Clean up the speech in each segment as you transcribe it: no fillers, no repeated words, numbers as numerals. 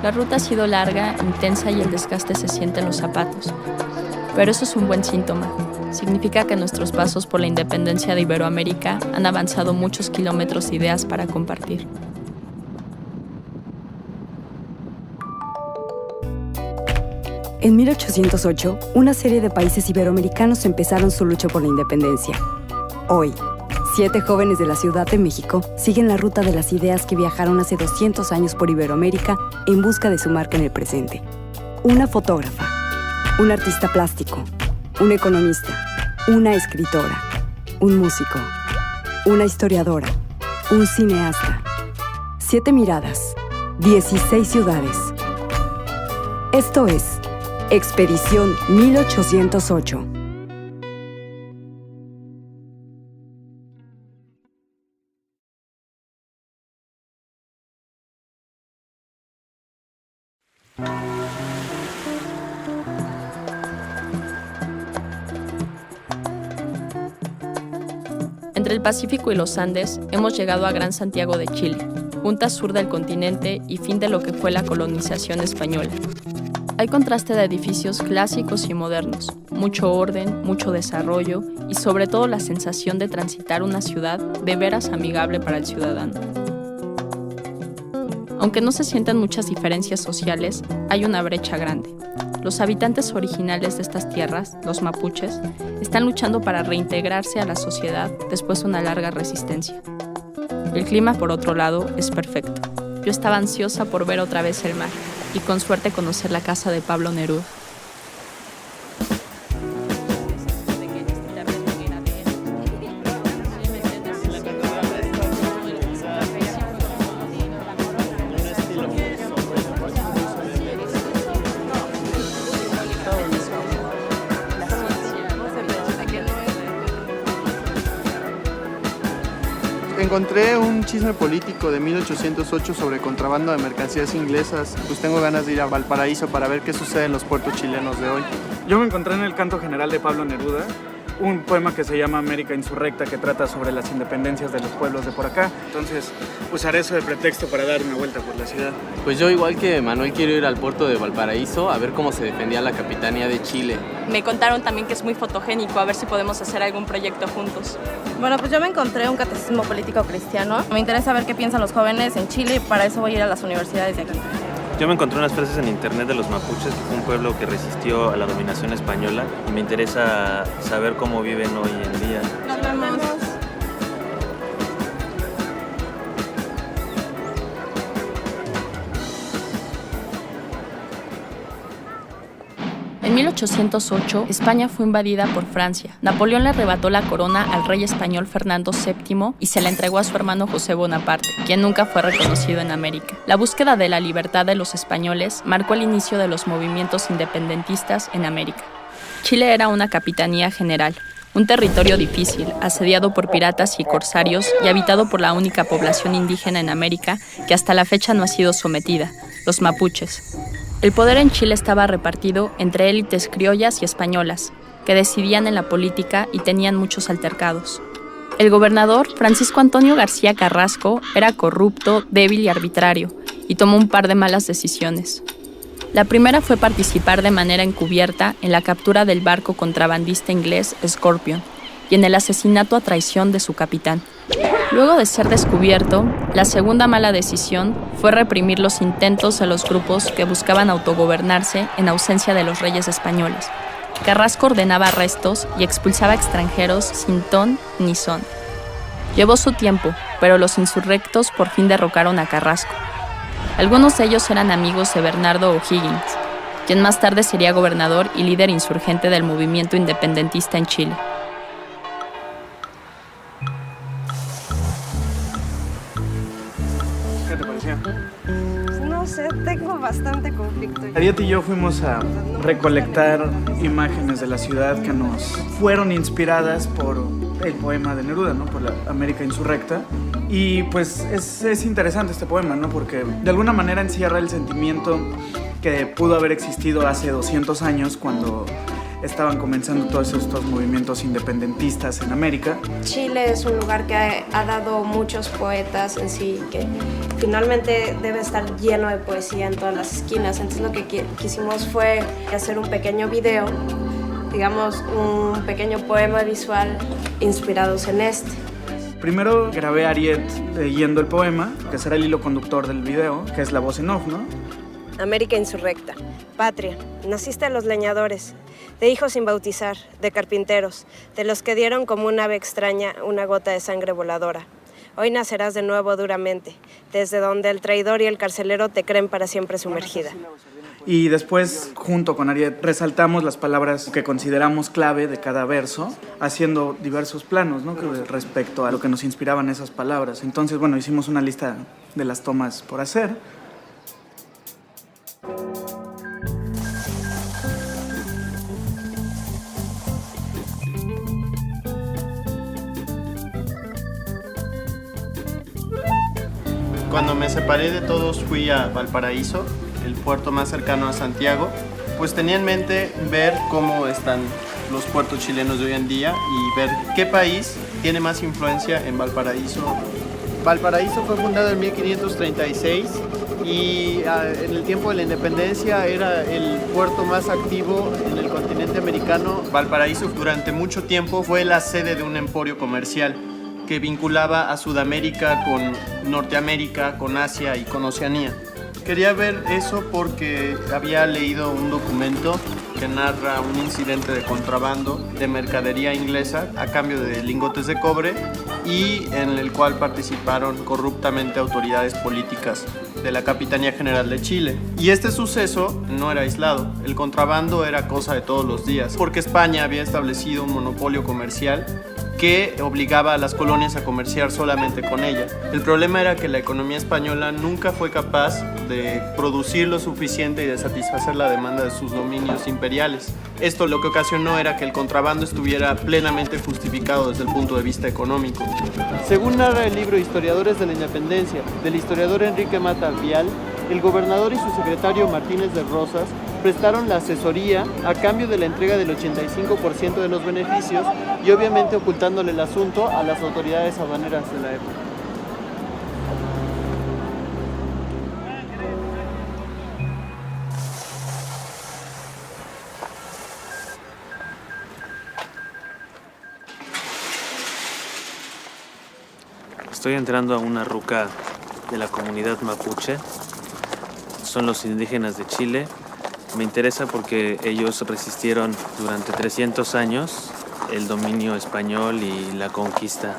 La ruta ha sido larga, intensa y el desgaste se siente en los zapatos. Pero eso es un buen síntoma. Significa que nuestros pasos por la independencia de Iberoamérica han avanzado muchos kilómetros de ideas para compartir. En 1808, una serie de países iberoamericanos empezaron su lucha por la independencia. Hoy, 7 jóvenes de la Ciudad de México siguen la ruta de las ideas que viajaron hace 200 años por Iberoamérica en busca de su marca en el presente. Una fotógrafa, un artista plástico, un economista, una escritora, un músico, una historiadora, un cineasta. 7 miradas, 16 ciudades. Esto es Expedición 1808. Entre el Pacífico y los Andes, hemos llegado a Gran Santiago de Chile, punta sur del continente y fin de lo que fue la colonización española. Hay contraste de edificios clásicos y modernos, mucho orden, mucho desarrollo y sobre todo la sensación de transitar una ciudad de veras amigable para el ciudadano. Aunque no se sientan muchas diferencias sociales, hay una brecha grande. Los habitantes originales de estas tierras, los mapuches, están luchando para reintegrarse a la sociedad después de una larga resistencia. El clima, por otro lado, es perfecto. Yo estaba ansiosa por ver otra vez el mar y con suerte conocer la casa de Pablo Neruda. Encontré un chisme político de 1808 sobre contrabando de mercancías inglesas. Pues tengo ganas de ir a Valparaíso para ver qué sucede en los puertos chilenos de hoy. Yo me encontré en el Canto General de Pablo Neruda, un poema que se llama América Insurrecta, que trata sobre las independencias de los pueblos de por acá. Entonces, usaré eso de pretexto para dar una vuelta por la ciudad. Pues yo, igual que Manuel, quiero ir al puerto de Valparaíso a ver cómo se defendía la capitanía de Chile. Me contaron también que es muy fotogénico, a ver si podemos hacer algún proyecto juntos. Bueno, pues yo me encontré un catecismo político cristiano. Me interesa ver qué piensan los jóvenes en Chile y para eso voy a ir a las universidades de aquí. Yo me encontré unas frases en internet de los mapuches, que fue un pueblo que resistió a la dominación española, y me interesa saber cómo viven hoy en día. Nos vemos. En 1808, España fue invadida por Francia. Napoleón le arrebató la corona al rey español Fernando VII y se la entregó a su hermano José Bonaparte, quien nunca fue reconocido en América. La búsqueda de la libertad de los españoles marcó el inicio de los movimientos independentistas en América. Chile era una capitanía general, un territorio difícil, asediado por piratas y corsarios y habitado por la única población indígena en América que hasta la fecha no ha sido sometida, los mapuches. El poder en Chile estaba repartido entre élites criollas y españolas, que decidían en la política y tenían muchos altercados. El gobernador, Francisco Antonio García Carrasco, era corrupto, débil y arbitrario, y tomó un par de malas decisiones. La primera fue participar de manera encubierta en la captura del barco contrabandista inglés Scorpion y en el asesinato a traición de su capitán. Luego de ser descubierto, la segunda mala decisión fue reprimir los intentos de los grupos que buscaban autogobernarse en ausencia de los reyes españoles. Carrasco ordenaba arrestos y expulsaba extranjeros sin ton ni son. Llevó su tiempo, pero los insurrectos por fin derrocaron a Carrasco. Algunos de ellos eran amigos de Bernardo O'Higgins, quien más tarde sería gobernador y líder insurgente del movimiento independentista en Chile. ¿Qué te pareció? No sé, tengo bastante conflicto. Ariete y yo fuimos a recolectar imágenes de la ciudad que nos fueron inspiradas por el poema de Neruda, ¿no? Por la América Insurrecta. Y pues es interesante este poema, ¿no? Porque de alguna manera encierra el sentimiento que pudo haber existido hace 200 años cuando estaban comenzando todos estos movimientos independentistas en América. Chile es un lugar que ha dado muchos poetas en sí, que finalmente debe estar lleno de poesía en todas las esquinas. Entonces lo que quisimos fue hacer un pequeño video, digamos un pequeño poema visual inspirados en este. Primero grabé a Ariet leyendo el poema, que será el hilo conductor del video, que es la voz en off, ¿no? América insurrecta, patria, naciste de los leñadores, de hijos sin bautizar, de carpinteros, de los que dieron como un ave extraña una gota de sangre voladora. Hoy nacerás de nuevo duramente, desde donde el traidor y el carcelero te creen para siempre sumergida. Y después, junto con Ariet, resaltamos las palabras que consideramos clave de cada verso, haciendo diversos planos, ¿no? Respecto a lo que nos inspiraban esas palabras. Entonces, bueno, hicimos una lista de las tomas por hacer. Cuando me separé de todos fui a Valparaíso, el puerto más cercano a Santiago, pues tenía en mente ver cómo están los puertos chilenos de hoy en día y ver qué país tiene más influencia en Valparaíso. Valparaíso fue fundado en 1536 y en el tiempo de la independencia era el puerto más activo en el continente americano. Valparaíso durante mucho tiempo fue la sede de un emporio comercial que vinculaba a Sudamérica con Norteamérica, con Asia y con Oceanía. Quería ver eso porque había leído un documento que narra un incidente de contrabando de mercadería inglesa a cambio de lingotes de cobre y en el cual participaron corruptamente autoridades políticas de la Capitanía General de Chile. Y este suceso no era aislado, el contrabando era cosa de todos los días, porque España había establecido un monopolio comercial que obligaba a las colonias a comerciar solamente con ella. El problema era que la economía española nunca fue capaz de producir lo suficiente y de satisfacer la demanda de sus dominios imperiales. Esto lo que ocasionó era que el contrabando estuviera plenamente justificado desde el punto de vista económico. Según narra el libro Historiadores de la Independencia, del historiador Enrique Mata Vial, el gobernador y su secretario Martínez de Rosas prestaron la asesoría a cambio de la entrega del 85% de los beneficios y obviamente ocultándole el asunto a las autoridades aduaneras de la época. Estoy entrando a una ruca de la comunidad mapuche. Son los indígenas de Chile. Me interesa porque ellos resistieron durante 300 años el dominio español y la conquista.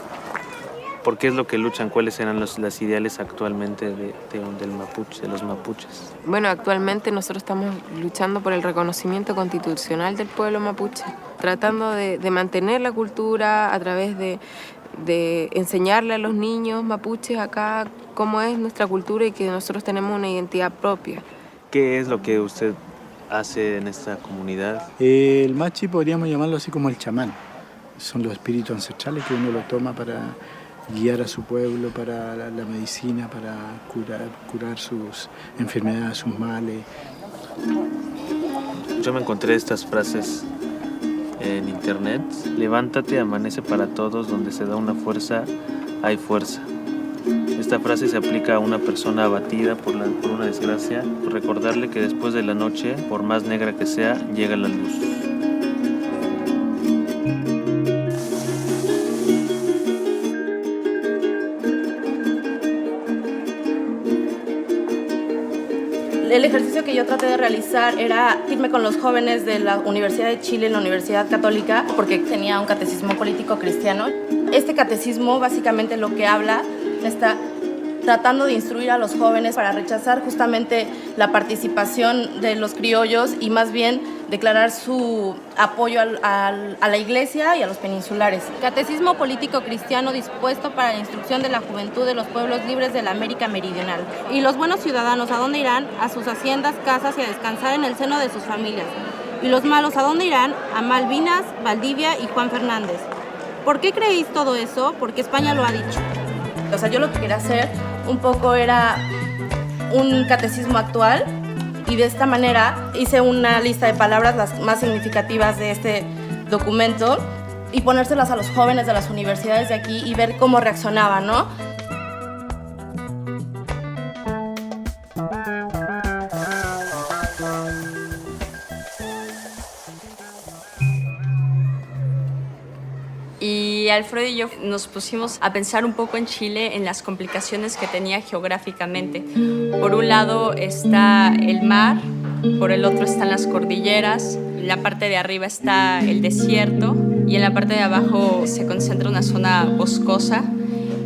¿Por qué es lo que luchan? ¿Cuáles eran las ideales actualmente del mapuche, de los mapuches? Bueno, actualmente nosotros estamos luchando por el reconocimiento constitucional del pueblo mapuche, tratando de mantener la cultura a través de enseñarle a los niños mapuches acá cómo es nuestra cultura y que nosotros tenemos una identidad propia. ¿Qué es lo que usted hace en esta comunidad? El machi podríamos llamarlo así como el chamán. Son los espíritus ancestrales que uno lo toma para guiar a su pueblo, para la medicina, para curar sus enfermedades, sus males. Yo me encontré estas frases en internet. Levántate, amanece para todos, donde se da una fuerza, hay fuerza. Esta frase se aplica a una persona abatida por una desgracia, recordarle que después de la noche, por más negra que sea, llega la luz. El ejercicio que yo traté de realizar era irme con los jóvenes de la Universidad de Chile, la Universidad Católica, porque tenía un catecismo político cristiano. Este catecismo básicamente lo que habla está tratando de instruir a los jóvenes para rechazar justamente la participación de los criollos y más bien declarar su apoyo a la iglesia y a los peninsulares. Catecismo político cristiano dispuesto para la instrucción de la juventud de los pueblos libres de la América Meridional. Y los buenos ciudadanos, ¿a dónde irán? A sus haciendas, casas y a descansar en el seno de sus familias. Y los malos, ¿a dónde irán? A Malvinas, Valdivia y Juan Fernández. ¿Por qué creéis todo eso? Porque España lo ha dicho. O sea, yo lo que quería hacer un poco era un catecismo actual Y de esta manera hice una lista de palabras, las más significativas de este documento, y ponérselas a los jóvenes de las universidades de aquí y ver cómo reaccionaban, ¿no? Y Alfredo y yo nos pusimos a pensar un poco en Chile, en las complicaciones que tenía geográficamente. Por un lado está el mar, por el otro están las cordilleras, en la parte de arriba está el desierto y en la parte de abajo se concentra una zona boscosa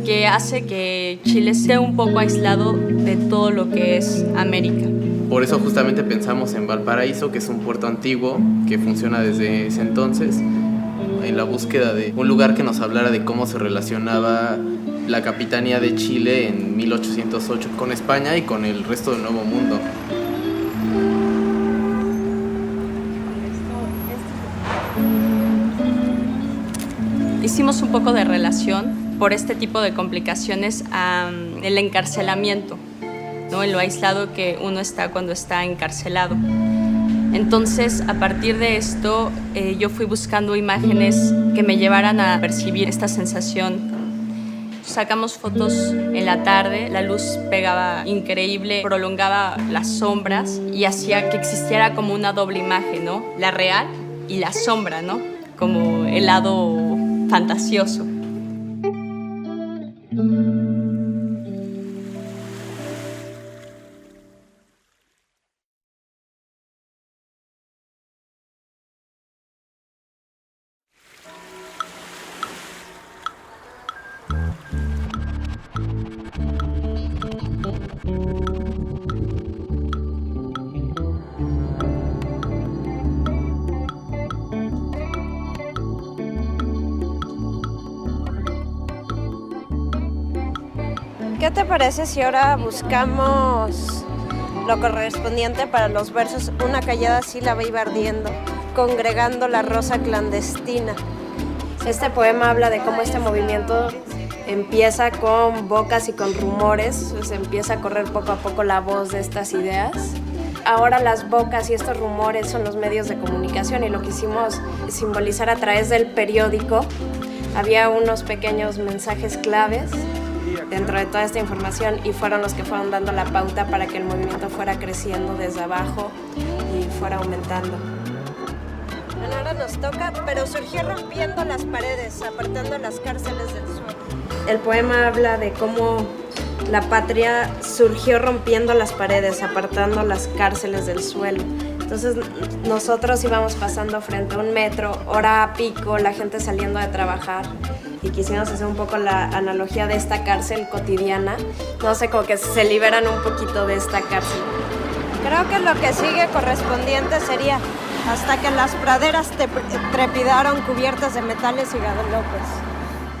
que hace que Chile sea un poco aislado de todo lo que es América. Por eso justamente pensamos en Valparaíso, que es un puerto antiguo que funciona desde ese entonces, en la búsqueda de un lugar que nos hablara de cómo se relacionaba la capitanía de Chile en 1808 con España y con el resto del Nuevo Mundo. Hicimos un poco de relación por este tipo de complicaciones el encarcelamiento, ¿no? En lo aislado que uno está cuando está encarcelado. Entonces, a partir de esto, yo fui buscando imágenes que me llevaran a percibir esta sensación. Sacamos fotos en la tarde, la luz pegaba increíble, prolongaba las sombras y hacía que existiera como una doble imagen, ¿no? La real y la sombra, ¿no? Como el lado fantasioso. ¿Qué te parece si ahora buscamos lo correspondiente para los versos? Una callada sílaba iba ardiendo, congregando la rosa clandestina. Este poema habla de cómo este movimiento empieza con bocas y con rumores, pues empieza a correr poco a poco la voz de estas ideas. Ahora las bocas y estos rumores son los medios de comunicación y lo quisimos simbolizar a través del periódico. Había unos pequeños mensajes claves dentro de toda esta información y fueron los que fueron dando la pauta para que el movimiento fuera creciendo desde abajo y fuera aumentando. Bueno, ahora nos toca, pero surgió rompiendo las paredes, apartando las cárceles del suelo. El poema habla de cómo la patria surgió rompiendo las paredes, apartando las cárceles del suelo. Entonces nosotros íbamos pasando frente a un metro, hora a pico, la gente saliendo de trabajar y quisimos hacer un poco la analogía de esta cárcel cotidiana. No sé, como que se liberan un poquito de esta cárcel. Creo que lo que sigue correspondiente sería hasta que las praderas trepidaron cubiertas de metales y galopes.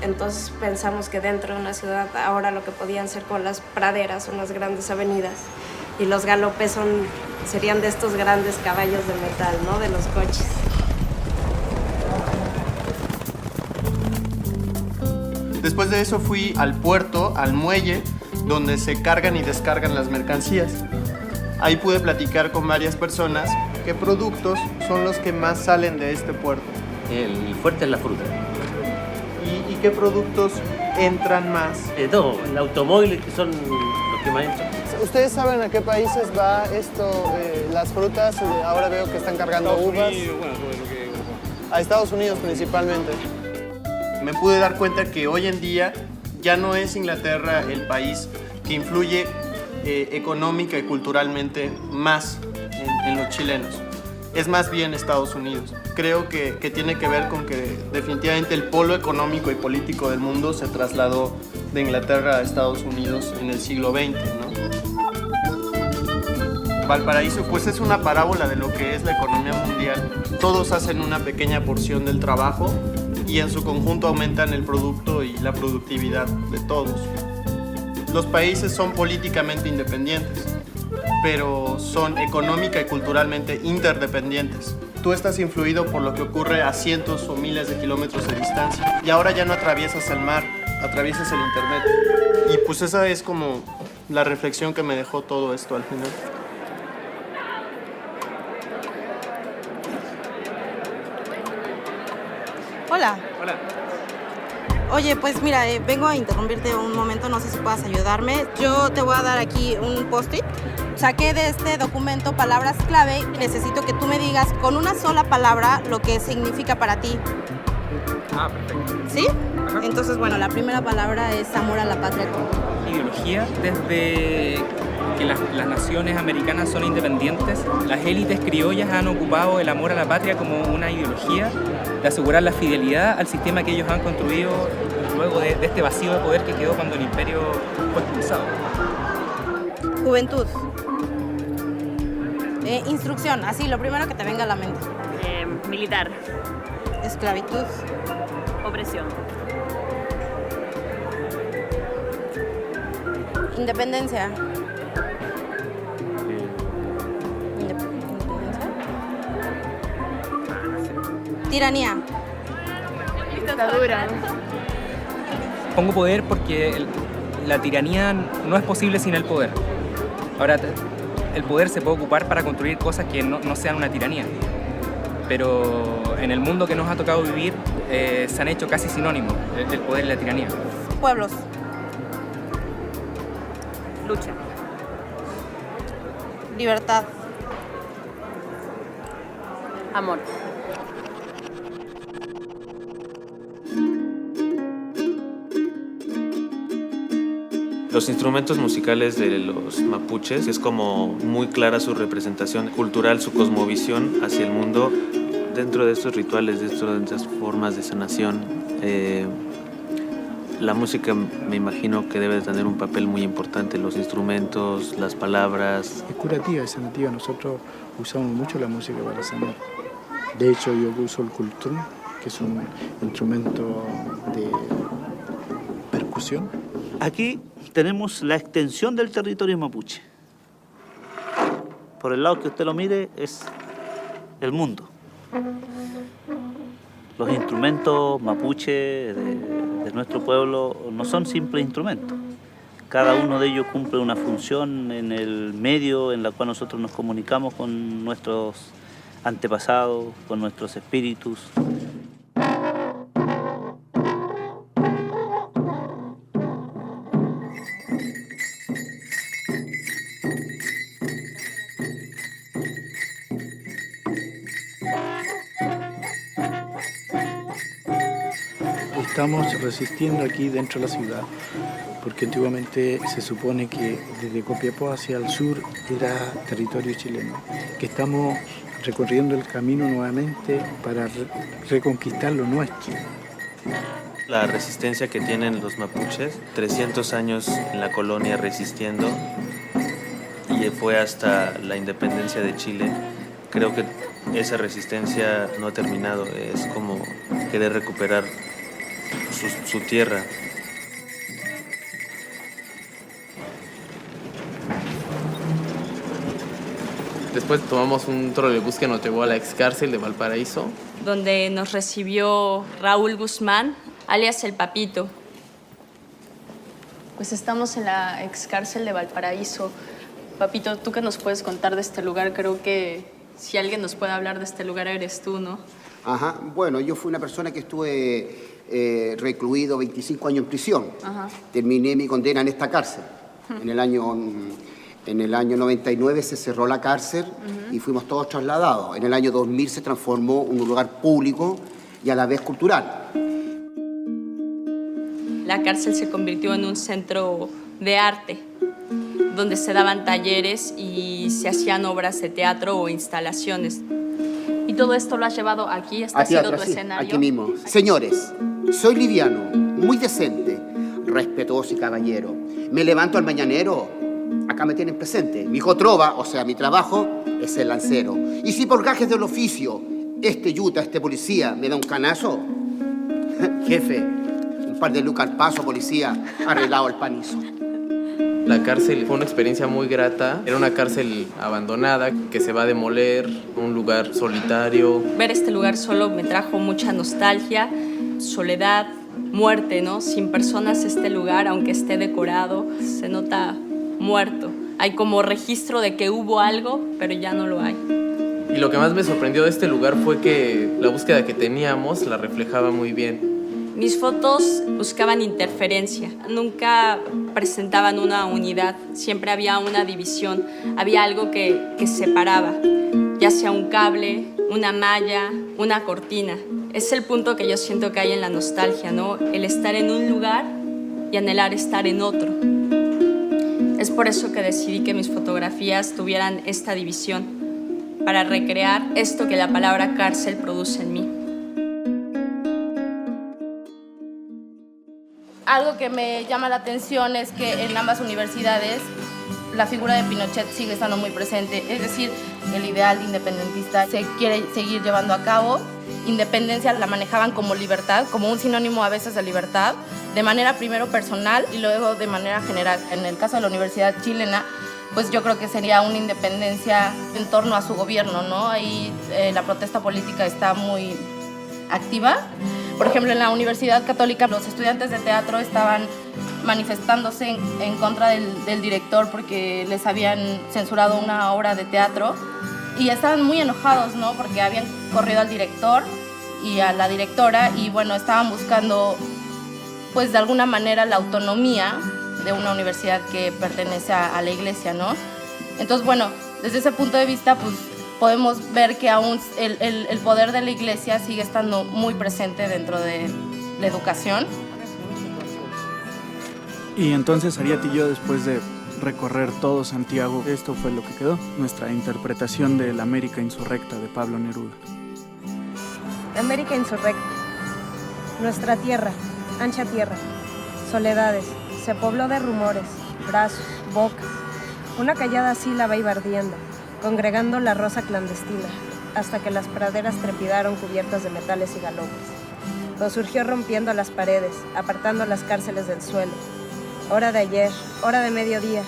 Entonces pensamos que dentro de una ciudad ahora lo que podían ser con las praderas son las grandes avenidas y los galopes serían de estos grandes caballos de metal, ¿no? De los coches. Después de eso fui al puerto, al muelle, donde se cargan y descargan las mercancías. Ahí pude platicar con varias personas qué productos son los que más salen de este puerto. El fuerte es la fruta. ¿Y qué productos entran más? No, el automóvil, que son los que más entran. ¿Ustedes saben a qué países va esto, las frutas? Ahora veo que están cargando uvas. A Estados Unidos principalmente. Me pude dar cuenta que hoy en día ya no es Inglaterra el país que influye económica y culturalmente más en los chilenos. Es más bien Estados Unidos. Creo que tiene que ver con que definitivamente el polo económico y político del mundo se trasladó de Inglaterra a Estados Unidos en el siglo XX, ¿no? Valparaíso pues es una parábola de lo que es la economía mundial. Todos hacen una pequeña porción del trabajo y en su conjunto aumentan el producto y la productividad de todos. Los países son políticamente independientes, pero son económica y culturalmente interdependientes. Tú estás influido por lo que ocurre a cientos o miles de kilómetros de distancia y ahora ya no atraviesas el mar, atraviesas el internet. Y pues esa es como la reflexión que me dejó todo esto al final. Hola. Hola. Oye, pues mira, vengo a interrumpirte un momento, no sé si puedas ayudarme. Yo te voy a dar aquí un post-it. Saqué de este documento palabras clave y necesito que tú me digas con una sola palabra lo que significa para ti. Ah, perfecto. ¿Sí? Ajá. Entonces, bueno, la primera palabra es amor a la patria. Ideología, desde que las naciones americanas son independientes, las élites criollas han ocupado el amor a la patria como una ideología de asegurar la fidelidad al sistema que ellos han construido luego de este vacío de poder que quedó cuando el imperio fue expulsado. Juventud. Instrucción, así, lo primero que te venga a la mente. Militar. Esclavitud. Opresión. Independencia. Tiranía. Dictadura. Pongo poder porque la tiranía no es posible sin el poder. Ahora, el poder se puede ocupar para construir cosas que no sean una tiranía. Pero en el mundo que nos ha tocado vivir se han hecho casi sinónimos el poder y la tiranía. Pueblos. Lucha. Libertad. Amor. Los instrumentos musicales de los mapuches es como muy clara su representación cultural, su cosmovisión hacia el mundo dentro de estos rituales, dentro de estas formas de sanación. La música me imagino que debe de tener un papel muy importante, los instrumentos, las palabras. Es curativa, es sanativa. Nosotros usamos mucho la música para sanar. De hecho, yo uso el cultrún, que es un instrumento de percusión. Aquí tenemos la extensión del territorio mapuche. Por el lado que usted lo mire es el mundo. Los instrumentos mapuche de nuestro pueblo no son simples instrumentos. Cada uno de ellos cumple una función en el medio en la cual nosotros nos comunicamos con nuestros antepasados, con nuestros espíritus. Estamos resistiendo aquí dentro de la ciudad, porque antiguamente se supone que desde Copiapó hacia el sur era territorio chileno, que estamos recorriendo el camino nuevamente para reconquistar lo nuestro. La resistencia que tienen los mapuches, 300 años en la colonia resistiendo, y fue hasta la independencia de Chile. Creo que esa resistencia no ha terminado, es como querer recuperar su tierra. Después tomamos un trolebús que nos llevó a la excárcel de Valparaíso, donde nos recibió Raúl Guzmán, alias El Papito. Pues estamos en la excárcel de Valparaíso. Papito, ¿tú qué nos puedes contar de este lugar? Creo que si alguien nos puede hablar de este lugar eres tú, ¿no? Ajá, bueno, yo fui una persona que estuve recluido 25 años en prisión. Ajá. Terminé mi condena en esta cárcel. En el año 99 se cerró la cárcel y fuimos todos trasladados. En el año 2000 se transformó en un lugar público y a la vez cultural. La cárcel se convirtió en un centro de arte, donde se daban talleres y se hacían obras de teatro o instalaciones. ¿Y todo esto lo has llevado aquí? ¿Este ha sido tu escenario? Aquí mismo. Señores, soy liviano, muy decente, respetuoso y caballero. Me levanto al mañanero, acá me tienen presente. Mi hijo trova, o sea, mi trabajo, es el lancero. Y si por gajes del oficio, este yuta, este policía, me da un canazo, jefe, un par de lucas al paso, policía, arreglado el panizo. La cárcel fue una experiencia muy grata. Era una cárcel abandonada que se va a demoler, un lugar solitario. Ver este lugar solo me trajo mucha nostalgia, soledad, muerte, ¿no? Sin personas este lugar, aunque esté decorado, se nota muerto. Hay como registro de que hubo algo, pero ya no lo hay. Y lo que más me sorprendió de este lugar fue que la búsqueda que teníamos la reflejaba muy bien. Mis fotos buscaban interferencia, nunca presentaban una unidad, siempre había una división, había algo que separaba, ya sea un cable, una malla, una cortina. Es el punto que yo siento que hay en la nostalgia, ¿no? El estar en un lugar y anhelar estar en otro. Es por eso que decidí que mis fotografías tuvieran esta división, para recrear esto que la palabra cárcel produce en mí. Algo que me llama la atención es que en ambas universidades la figura de Pinochet sigue estando muy presente, es decir, el ideal independentista se quiere seguir llevando a cabo. Independencia la manejaban como libertad, como un sinónimo a veces de libertad, de manera primero personal y luego de manera general. En el caso de la Universidad Chilena, pues yo creo que sería una independencia en torno a su gobierno, ¿no? Ahí la protesta política está muy activa. Por ejemplo, en la Universidad Católica los estudiantes de teatro estaban manifestándose en contra del director porque les habían censurado una obra de teatro y estaban muy enojados, ¿no? Porque habían corrido al director y a la directora y bueno, estaban buscando pues de alguna manera la autonomía de una universidad que pertenece a la iglesia, ¿no? Entonces, bueno, desde ese punto de vista, pues podemos ver que aún el poder de la iglesia sigue estando muy presente dentro de la educación. Y entonces Ariadna y yo, después de recorrer todo Santiago, esto fue lo que quedó, nuestra interpretación de la América insurrecta de Pablo Neruda. América insurrecta, nuestra tierra, ancha tierra, soledades, se pobló de rumores, brazos, bocas, una callada sílaba iba ardiendo, congregando la rosa clandestina, hasta que las praderas trepidaron cubiertas de metales y galopes. Lo surgió rompiendo las paredes, apartando las cárceles del suelo. Hora de ayer, hora de mediodía,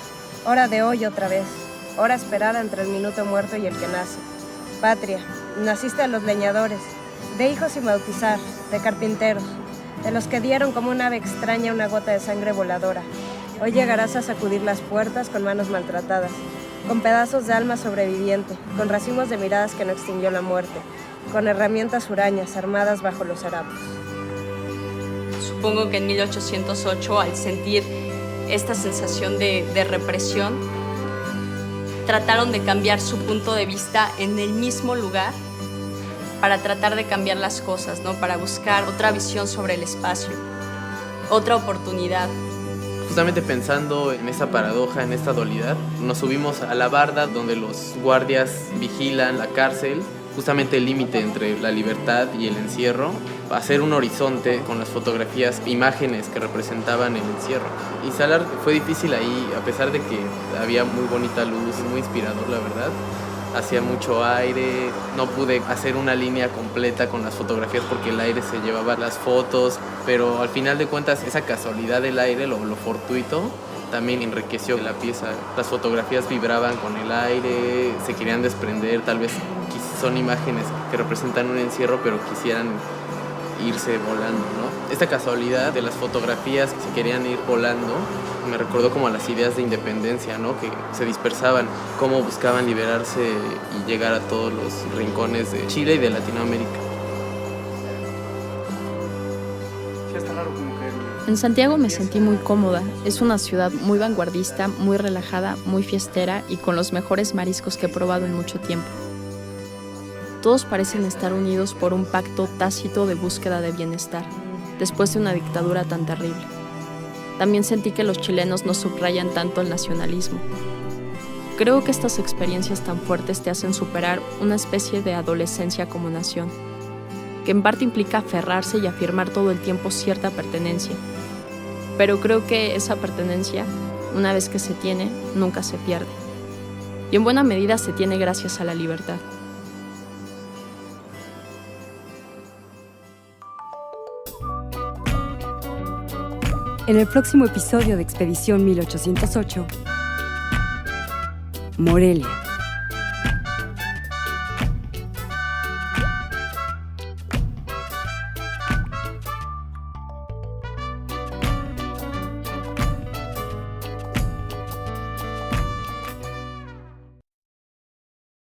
hora de hoy otra vez, hora esperada entre el minuto muerto y el que nace. Patria, naciste de los leñadores, de hijos sin bautizar, de carpinteros, de los que dieron como un ave extraña una gota de sangre voladora. Hoy llegarás a sacudir las puertas con manos maltratadas, con pedazos de alma sobreviviente, con racimos de miradas que no extinguió la muerte, con herramientas hurañas armadas bajo los harapos. Supongo que en 1808, al sentir esta sensación de represión, trataron de cambiar su punto de vista en el mismo lugar para tratar de cambiar las cosas, ¿no? Para buscar otra visión sobre el espacio, otra oportunidad. Justamente pensando en esa paradoja, en esta dualidad, nos subimos a la barda donde los guardias vigilan la cárcel, justamente el límite entre la libertad y el encierro, hacer un horizonte con las fotografías, imágenes que representaban el encierro. Instalar fue difícil ahí, a pesar de que había muy bonita luz, muy inspirador la verdad. Hacía mucho aire, no pude hacer una línea completa con las fotografías porque el aire se llevaba las fotos, pero al final de cuentas esa casualidad del aire, lo fortuito, también enriqueció la pieza. Las fotografías vibraban con el aire, se querían desprender, tal vez son imágenes que representan un encierro, pero quisieran irse volando, ¿no? Esta casualidad de las fotografías que se querían ir volando me recordó como a las ideas de independencia, ¿no? Que se dispersaban, cómo buscaban liberarse y llegar a todos los rincones de Chile y de Latinoamérica. En Santiago me sentí muy cómoda. Es una ciudad muy vanguardista, muy relajada, muy fiestera y con los mejores mariscos que he probado en mucho tiempo. Todos parecen estar unidos por un pacto tácito de búsqueda de bienestar, después de una dictadura tan terrible. También sentí que los chilenos no subrayan tanto el nacionalismo. Creo que estas experiencias tan fuertes te hacen superar una especie de adolescencia como nación, que en parte implica aferrarse y afirmar todo el tiempo cierta pertenencia. Pero creo que esa pertenencia, una vez que se tiene, nunca se pierde. Y en buena medida se tiene gracias a la libertad. En el próximo episodio de Expedición 1808, Morelia.